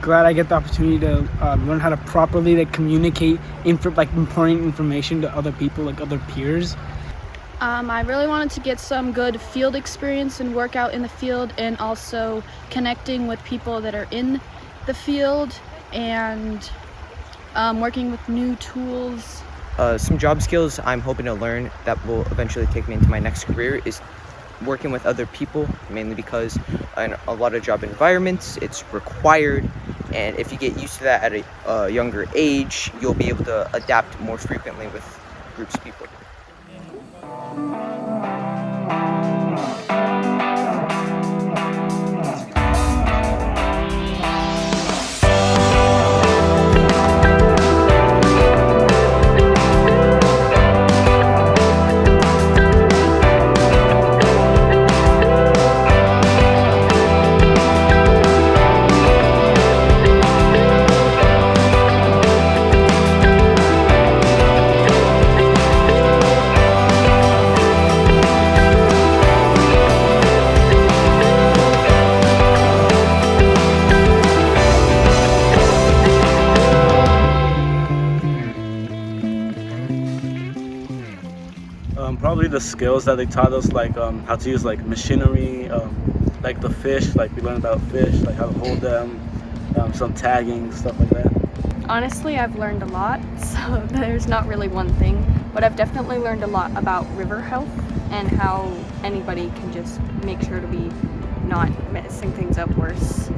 glad I get the opportunity to learn how to properly communicate important information to other people, like other peers. I really wanted to get some good field experience and work out in the field, and also connecting with people that are in the field and working with new tools. Some job skills I'm hoping to learn that will eventually take me into my next career is working with other people, mainly because in a lot of job environments it's required, and if you get used to that at a younger age, you'll be able to adapt more frequently with groups of people. Probably the skills that they taught us, like how to use like machinery, like the fish, like we learned about fish, like how to hold them, some tagging, stuff like that. Honestly, I've learned a lot, so there's not really one thing, but I've definitely learned a lot about river health and how anybody can just make sure to be not messing things up worse.